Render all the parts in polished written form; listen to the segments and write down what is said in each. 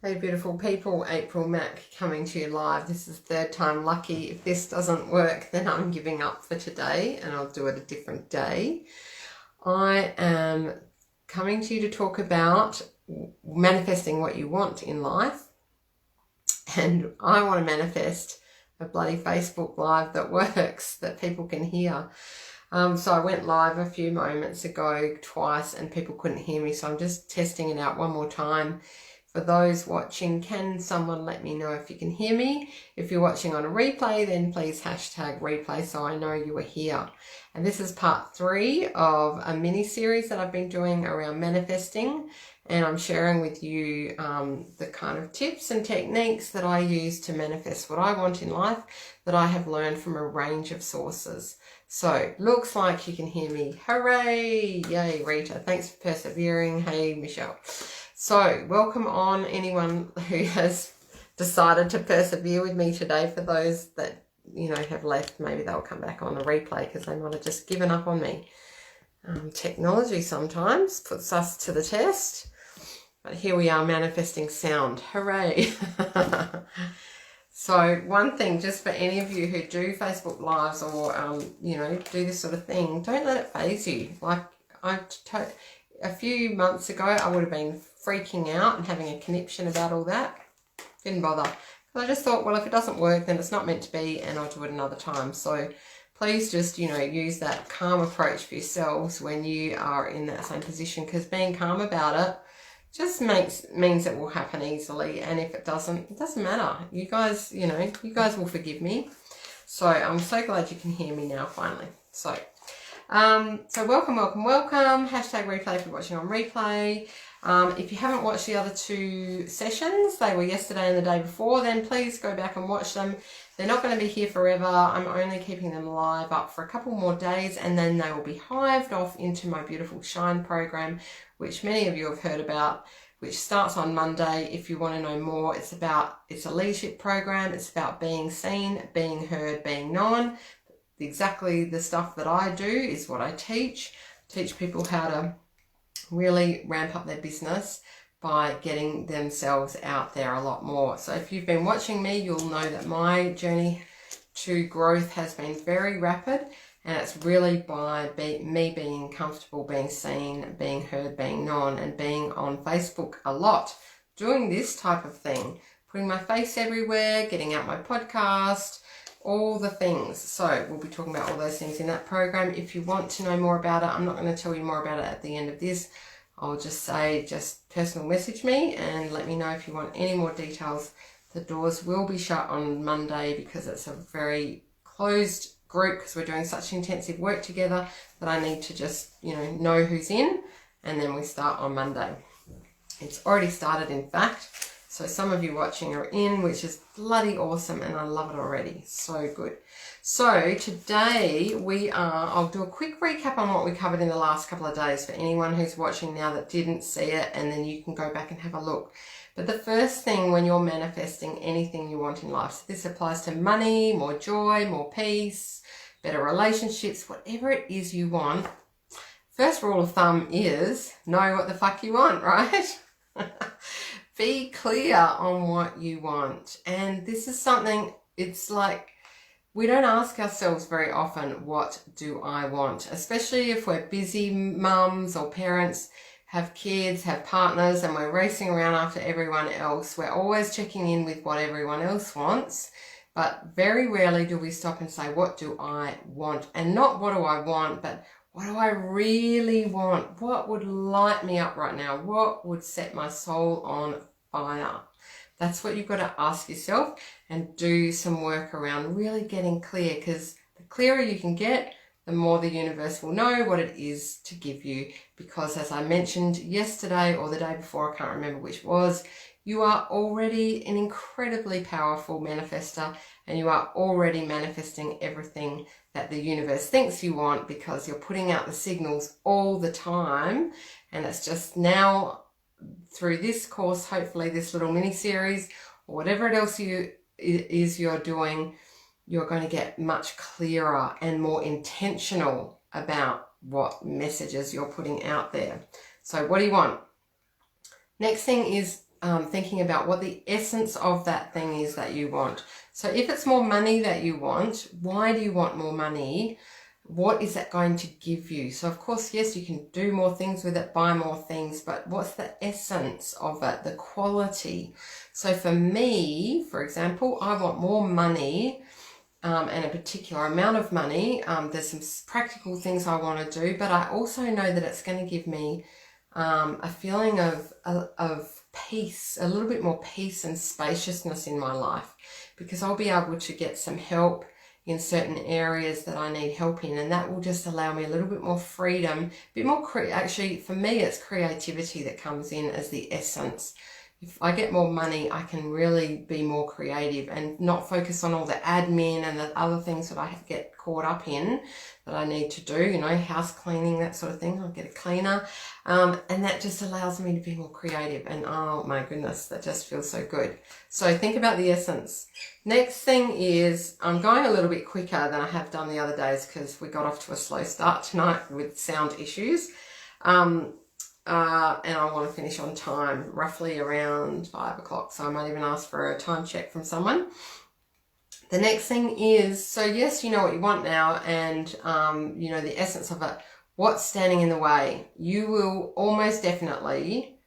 Hey beautiful people, April Mac coming to you live. This is third time lucky. If this doesn't work, then I'm giving up for today and I'll do it a different day. I am coming to you to talk about manifesting what you want in life. And I want to manifest a bloody Facebook Live that works, that people can hear. So I went live a few moments ago twice and people couldn't hear me. So I'm just testing it out one more time. For those watching, can someone let me know if you can hear me? If you're watching on a replay, then please hashtag replay so I know you are here. And this is part 3 of a mini series that I've been doing around manifesting. And I'm sharing with you the kind of tips and techniques that I use to manifest what I want in life that I have learned from a range of sources. So looks like you can hear me. Hooray! Yay, Rita. Thanks for persevering. Hey, Michelle. So welcome on anyone who has decided to persevere with me today. For those that, you know, have left, maybe they'll come back on the replay because they might have just given up on me. Technology sometimes puts us to the test. But here we are manifesting sound. Hooray. So one thing, just for any of you who do Facebook Lives or, you know, do this sort of thing, don't let it faze you. Like a few months ago, I would have been freaking out and having a conniption about all that. Didn't bother. I just thought, well, if it doesn't work, then it's not meant to be and I'll do it another time. So please just, you know, use that calm approach for yourselves when you are in that same position, because being calm about it just means it will happen easily. And if it doesn't, it doesn't matter. You guys, you know, you guys will forgive me. So I'm so glad you can hear me now finally. So welcome. Hashtag replay if you're watching on replay. If you haven't watched the other 2 sessions, they were yesterday and the day before, then please go back and watch them. They're not going to be here forever. I'm only keeping them live up for a couple more days, and then they will be hived off into my beautiful Shine program, which many of you have heard about, which starts on Monday. If you want to know more, it's a leadership program. It's about being seen, being heard, being known. Exactly the stuff that I do is what I teach people how to really ramp up their business by getting themselves out there a lot more. So if you've been watching me, you'll know that my journey to growth has been very rapid, and it's really by me being comfortable, being seen, being heard, being known, and being on Facebook a lot, doing this type of thing, putting my face everywhere, getting out my podcast, all the things. So we'll be talking about all those things in that program. If you want to know more about it, I'm not going to tell you more about it at the end of this. I'll just say, just personal message me and let me know if you want any more details. The doors will be shut on Monday because it's a very closed group, because we're doing such intensive work together that I need to just, you know who's in, and then we start on Monday. It's already started, in fact. So some of you watching are in, which is bloody awesome, and I love it already. So good. So today I'll do a quick recap on what we covered in the last couple of days for anyone who's watching now that didn't see it, and then you can go back and have a look. But the first thing when you're manifesting anything you want in life, so this applies to money, more joy, more peace, better relationships, whatever it is you want, first rule of thumb is know what the fuck you want, right? Be clear on what you want. And this is something, it's like, we don't ask ourselves very often, what do I want? Especially if we're busy mums or parents, have kids, have partners, and we're racing around after everyone else. We're always checking in with what everyone else wants, but very rarely do we stop and say, what do I want? And not what do I want, but what do I really want? What would light me up right now? What would set my soul on fire? That's what you've got to ask yourself and do some work around really getting clear, because the clearer you can get, the more the universe will know what it is to give you. Because as I mentioned yesterday or the day before, I can't remember which was, you are already an incredibly powerful manifester, and you are already manifesting everything that the universe thinks you want, because you're putting out the signals all the time. And it's just now through this course, hopefully this little mini series or whatever else you're doing, you're going to get much clearer and more intentional about what messages you're putting out there. So what do you want? Next thing is thinking about what the essence of that thing is that you want. So if it's more money that you want, why do you want more money? What is that going to give you? So of course, yes, you can do more things with it, buy more things, but what's the essence of it, the quality? So for me, for example, I want more money, and a particular amount of money. There's some practical things I want to do, but I also know that it's going to give me a feeling of peace, a little bit more peace and spaciousness in my life, because I'll be able to get some help in certain areas that I need help in, and that will just allow me a little bit more freedom, a bit more actually for me it's creativity that comes in as the essence. If I get more money, I can really be more creative and not focus on all the admin and the other things that I get caught up in that I need to do, you know, house cleaning, that sort of thing. I'll get a cleaner. And that just allows me to be more creative. And oh my goodness, that just feels so good. So think about the essence. Next thing is, I'm going a little bit quicker than I have done the other days because we got off to a slow start tonight with sound issues. And I want to finish on time, roughly around 5 o'clock. So I might even ask for a time check from someone. The next thing is, so yes, you know what you want now, and you know the essence of it. What's standing in the way? You will almost definitely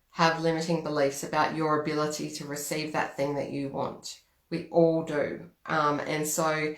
have limiting beliefs about your ability to receive that thing that you want. We all do. And so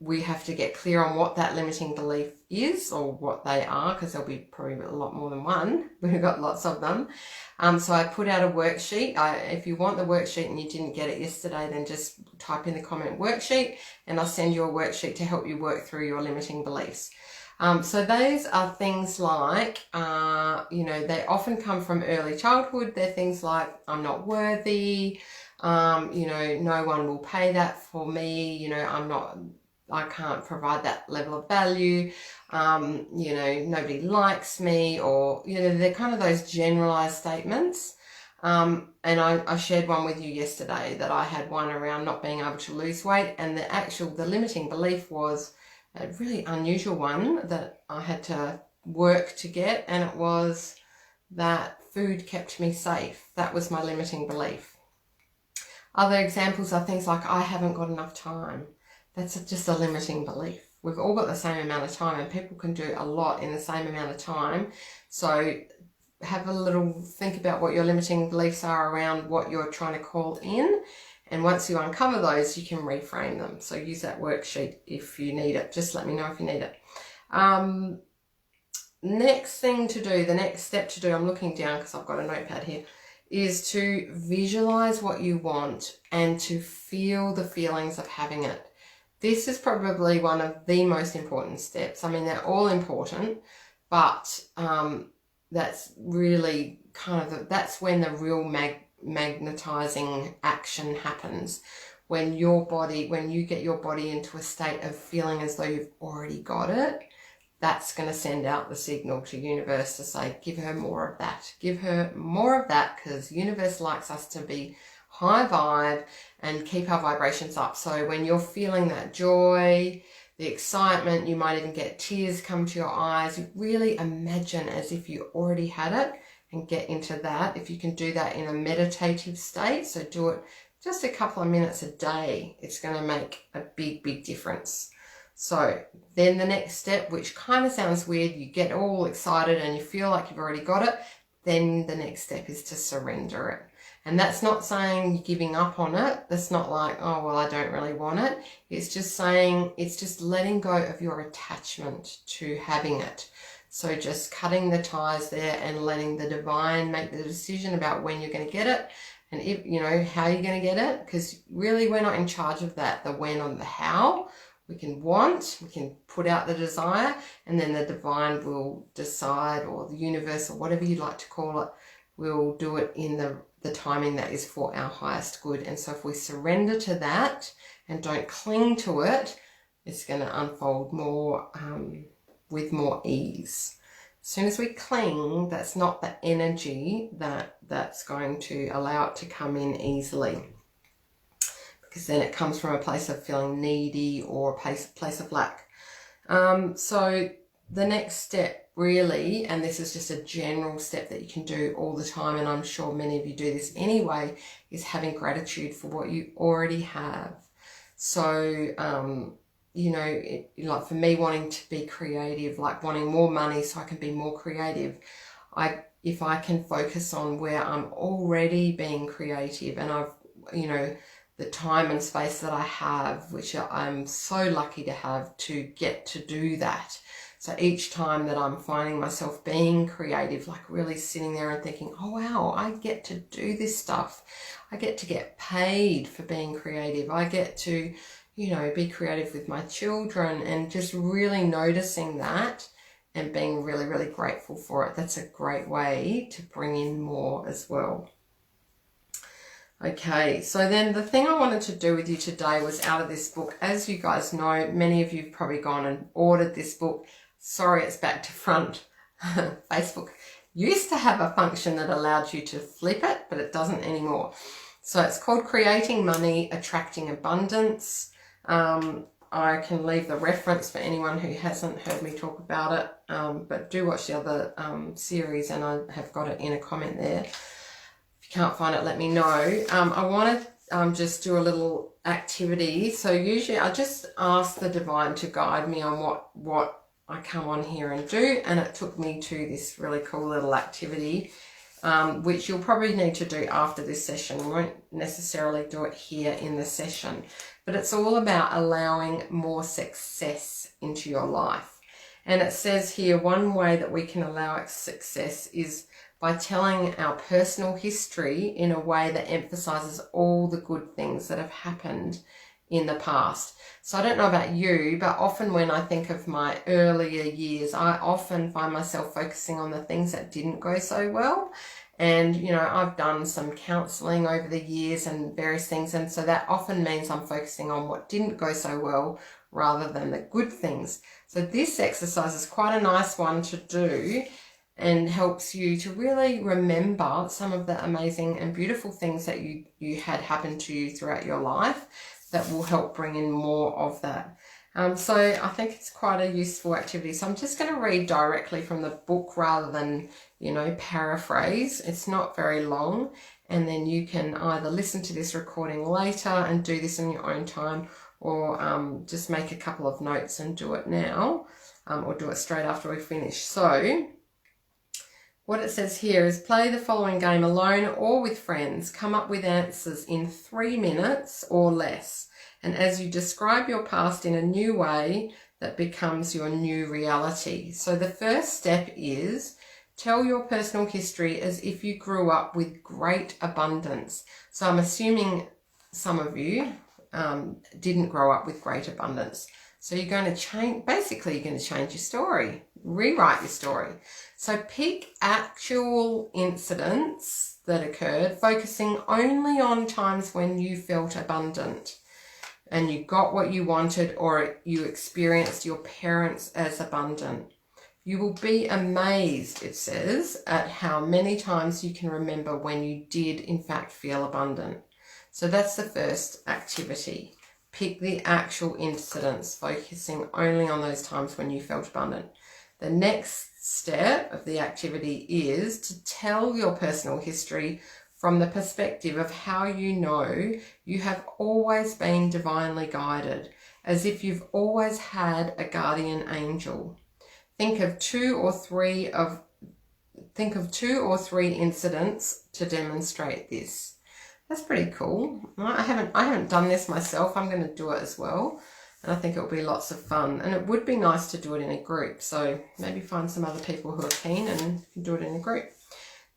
we have to get clear on what that limiting belief is, or what they are, because there'll be probably a lot more than one. We've got lots of them. So I put out a worksheet. If you want the worksheet and you didn't get it yesterday, then just type in the comment worksheet and I'll send you a worksheet to help you work through your limiting beliefs. So those are things like, you know, they often come from early childhood. They're things like, I'm not worthy, you know, no one will pay that for me, you know, I can't provide that level of value, you know, nobody likes me, or, you know, they're kind of those generalized statements. And I shared one with you yesterday that I had one around not being able to lose weight, and the limiting belief was a really unusual one that I had to work to get, and it was that food kept me safe. That was my limiting belief. Other examples are things like, I haven't got enough time. That's just a limiting belief. We've all got the same amount of time, and people can do a lot in the same amount of time. So have a little think about what your limiting beliefs are around what you're trying to call in. And once you uncover those, you can reframe them. So use that worksheet if you need it. Just let me know if you need it. Next thing to do, the next step to do, I'm looking down because I've got a notepad here, is to visualize what you want and to feel the feelings of having it. This is probably one of the most important steps. I mean, they're all important, but that's really kind of, that's when the real magnetizing action happens. When you get your body into a state of feeling as though you've already got it, that's going to send out the signal to universe to say, give her more of that. Give her more of that, because universe likes us to be high vibe and keep our vibrations up. So when you're feeling that joy, the excitement, you might even get tears come to your eyes. You really imagine as if you already had it and get into that. If you can do that in a meditative state, so do it just a couple of minutes a day, it's going to make a big, big difference. So then the next step, which kind of sounds weird, you get all excited and you feel like you've already got it, then the next step is to surrender it. And that's not saying you're giving up on it. That's not like, oh, well, I don't really want it. It's just saying, it's just letting go of your attachment to having it. So just cutting the ties there and letting the divine make the decision about when you're going to get it, and if, you know, how you're going to get it, because really we're not in charge of that, the when or the how. We can put out the desire, and then the divine will decide, or the universe, or whatever you like to call it, will do it in the timing that is for our highest good. And so if we surrender to that and don't cling to it, it's going to unfold more with more ease. As soon as we cling, that's not the energy that's going to allow it to come in easily, because then it comes from a place of feeling needy or a place of lack. So the next step really, and this is just a general step that you can do all the time, and I'm sure many of you do this anyway, is having gratitude for what you already have. So, you know, like for me wanting to be creative, like wanting more money so I can be more creative, if I can focus on where I'm already being creative, and I've, you know, the time and space that I have, which I'm so lucky to have, to get to do that. So each time that I'm finding myself being creative, like really sitting there and thinking, oh wow, I get to do this stuff. I get to get paid for being creative. I get to, you know, be creative with my children, and just really noticing that and being really, really grateful for it. That's a great way to bring in more as well. Okay, so then the thing I wanted to do with you today was out of this book. As you guys know, many of you have probably gone and ordered this book. Sorry, it's back to front. Facebook used to have a function that allowed you to flip it, but it doesn't anymore. So it's called Creating Money, Attracting Abundance. I can leave the reference for anyone who hasn't heard me talk about it, but do watch the other series, and I have got it in a comment there. If you can't find it, let me know. I want to just do a little activity. So usually I just ask the divine to guide me on what I come on here and do, and it took me to this really cool little activity, which you'll probably need to do after this session. We won't necessarily do it here in the session, but it's all about allowing more success into your life. And it says here, one way that we can allow success is by telling our personal history in a way that emphasizes all the good things that have happened in the past. So I don't know about you, but often when I think of my earlier years, I often find myself focusing on the things that didn't go so well. And, you know, I've done some counseling over the years and various things. And so that often means I'm focusing on what didn't go so well rather than the good things. So this exercise is quite a nice one to do, and helps you to really remember some of the amazing and beautiful things that you had happen to you throughout your life that will help bring in more of that. So I think it's quite a useful activity. So I'm just going to read directly from the book rather than, you know, paraphrase. It's not very long, and then you can either listen to this recording later and do this in your own time, or just make a couple of notes and do it now, or do it straight after we finish. So what it says here is, play the following game alone or with friends. Come up with answers in 3 minutes or less. And as you describe your past in a new way, that becomes your new reality. So the first step is tell your personal history as if you grew up with great abundance. So I'm assuming some of you didn't grow up with great abundance. So you're going to change, basically you're going to change your story, rewrite your story. So pick actual incidents that occurred, focusing only on times when you felt abundant and you got what you wanted, or you experienced your parents as abundant. You will be amazed, it says, at how many times you can remember when you did in fact feel abundant. So that's the first activity. Pick the actual incidents, focusing only on those times when you felt abundant. The next step of the activity is to tell your personal history from the perspective of how you know you have always been divinely guided, as if you've always had a guardian angel. Think of two or three incidents to demonstrate this. That's pretty cool. I haven't done this myself. I'm going to do it as well, and I think it'll be lots of fun. And it would be nice to do it in a group. So maybe find some other people who are keen and do it in a group.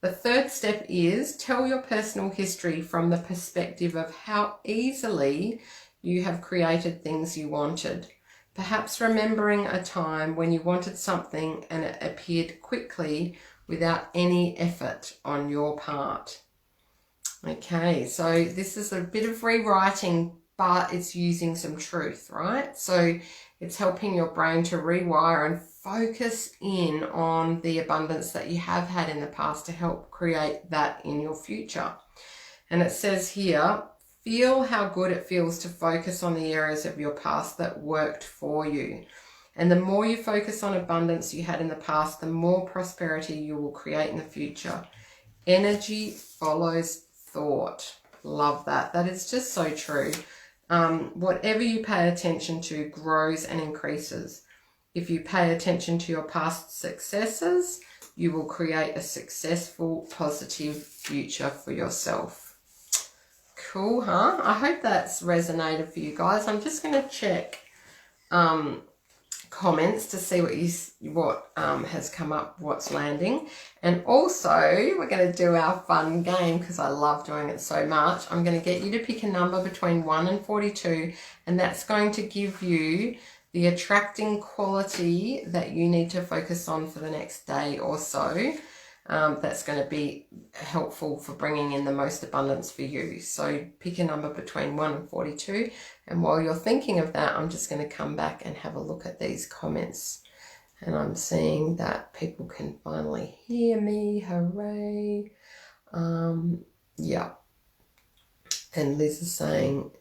The third step is tell your personal history from the perspective of how easily you have created things you wanted. Perhaps remembering a time when you wanted something and it appeared quickly without any effort on your part. Okay, so this is a bit of rewriting, but it's using some truth, right? So it's helping your brain to rewire and focus in on the abundance that you have had in the past to help create that in your future. And it says here, feel how good it feels to focus on the areas of your past that worked for you. And the more you focus on abundance you had in the past, the more prosperity you will create in the future. Energy follows thought. Love that. That is just so true. Whatever you pay attention to grows and increases. If you pay attention to your past successes, you will create a successful, positive future for yourself. Cool, huh? I hope that's resonated for you guys. I'm just going to check comments to see what has come up, what's landing. And also, we're going to do our fun game because I love doing it so much. I'm going to get you to pick a number between 1 and 42, and that's going to give you the attracting quality that you need to focus on for the next day or so. That's going to be helpful for bringing in the most abundance for you. So pick a number between 1 and 42. And while you're thinking of that, I'm just going to come back and have a look at these comments. And I'm seeing that people can finally hear me. Hooray. Yeah. And Liz is saying,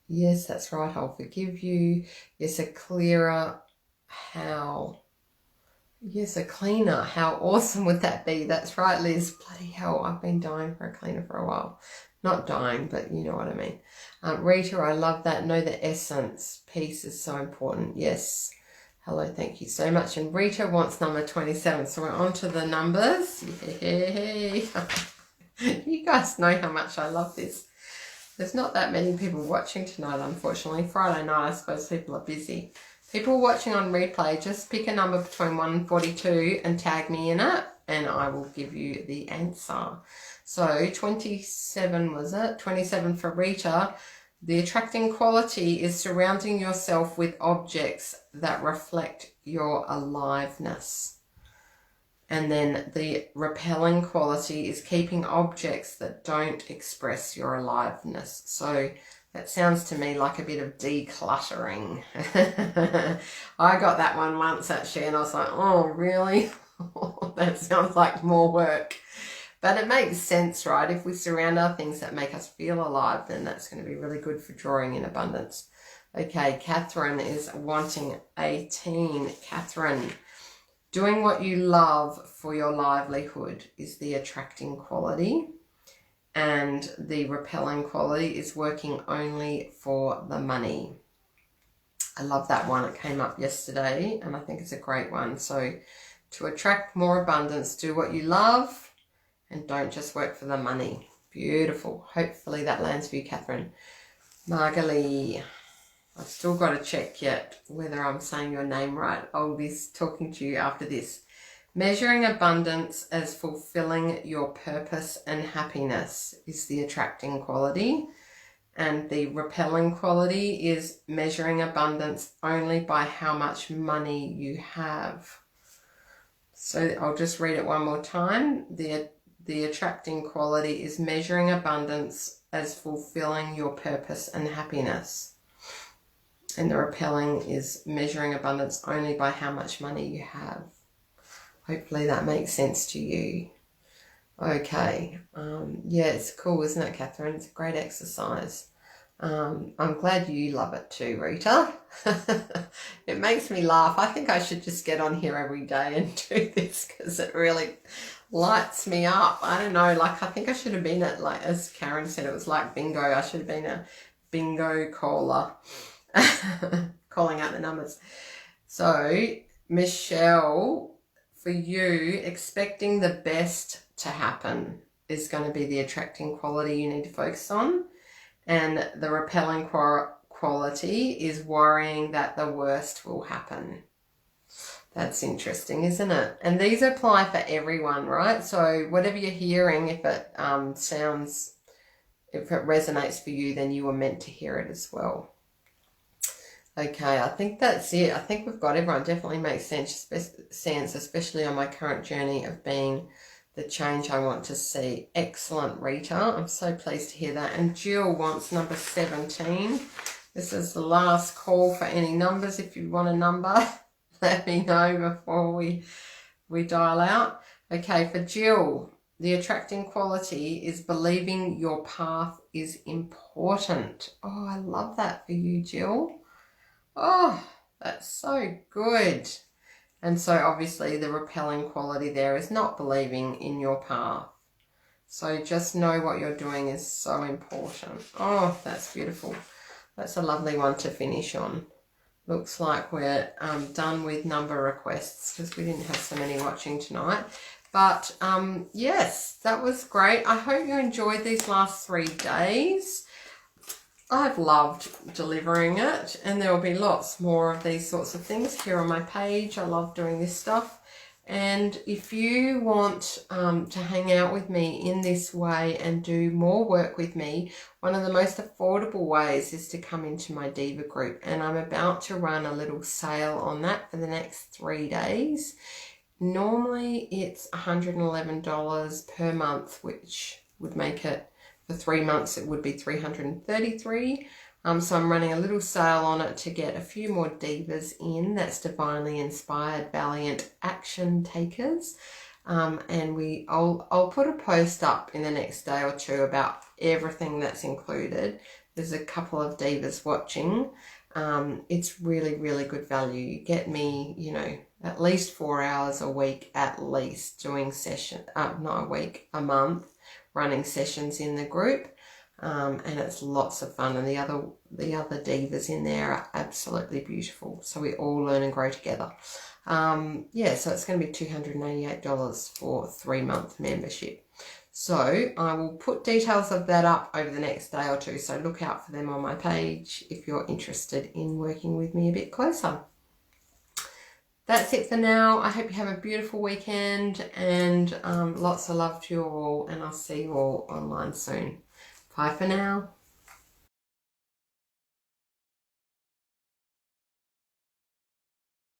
yes, that's right, I'll forgive you. Yes, a clearer how. Yes, a cleaner. How awesome would that be? That's right, Liz. Bloody hell, I've been dying for a cleaner for a while. Not dying, but you know what I mean. Rita, I love that. Know the essence. Peace is so important. Yes. Hello, thank you so much. And Rita wants number 27. So we're on to the numbers. Yay. You guys know how much I love this. There's not that many people watching tonight, unfortunately. Friday night, I suppose people are busy. People watching on replay, just pick a number between 1 and 42 and tag me in it, and I will give you the answer. So 27 was it? 27 for Rita. The attracting quality is surrounding yourself with objects that reflect your aliveness. And then the repelling quality is keeping objects that don't express your aliveness. So that sounds to me like a bit of decluttering. I got that one once actually, and I was like, oh, really? That sounds like more work. But it makes sense, right? If we surround our things that make us feel alive, then that's going to be really good for drawing in abundance. Okay, Catherine is wanting 18. Catherine, doing what you love for your livelihood is the attracting quality. And the repelling quality is working only for the money. I love that one. It came up yesterday and I think it's a great one. So to attract more abundance, do what you love and don't just work for the money. Beautiful. Hopefully that lands for you, Catherine. Margalie, I've still got to check yet whether I'm saying your name right. I'll be talking to you after this. Measuring abundance as fulfilling your purpose and happiness is the attracting quality. And the repelling quality is measuring abundance only by how much money you have. So I'll just read it one more time. The attracting quality is measuring abundance as fulfilling your purpose and happiness. And the repelling is measuring abundance only by how much money you have. Hopefully that makes sense to you. Okay. Yeah, it's cool, isn't it, Catherine? It's a great exercise. I'm glad you love it too, Rita. It makes me laugh. I think I should just get on here every day and do this because it really lights me up. I don't know, like I think I should have been at, like as Karen said, it was like bingo. I should have been a bingo caller. Calling out the numbers. So, Michelle, for you, expecting the best to happen is going to be the attracting quality you need to focus on. And the repelling quality is worrying that the worst will happen. That's interesting, isn't it? And these apply for everyone, right? So whatever you're hearing, if it if it resonates for you, then you were meant to hear it as well. Okay, I think that's it. I think we've got everyone. Definitely makes sense, especially on my current journey of being the change I want to see. Excellent, Rita. I'm so pleased to hear that. And Jill wants number 17. This is the last call for any numbers. If you want a number, let me know before we dial out. Okay, for Jill, the attracting quality is believing your path is important. Oh, I love that for you, Jill. Oh, That's so good. And so obviously the repelling quality there is not believing in your path. So just know what you're doing is so important. Oh, that's beautiful. That's a lovely one to finish on. Looks like we're done with number requests because we didn't have so many watching tonight. But yes, that was great. I hope you enjoyed these last 3 days. I've loved delivering it, and there will be lots more of these sorts of things here on my page. I love doing this stuff. And if you want to hang out with me in this way and do more work with me, one of the most affordable ways is to come into my Diva group. And I'm about to run a little sale on that for the next 3 days. Normally it's $111 per month, which would make it, for 3 months, it would be $333. So I'm running a little sale on it to get a few more divas in. That's divinely inspired, valiant action takers. And I'll put a post up in the next day or two about everything that's included. There's a couple of divas watching. It's really, really good value. You get me, you know, at least 4 hours a week, at least, doing session, not a week, a month, running sessions in the group. And it's lots of fun, and the other divas in there are absolutely beautiful, so we all learn and grow together. Yeah, so it's going to be $288 for 3-month membership. So I will put details of that up over the next day or two, so look out for them on my page if you're interested in working with me a bit closer. That's it for now. I hope you have a beautiful weekend, and lots of love to you all, and I'll see you all online soon. Bye for now.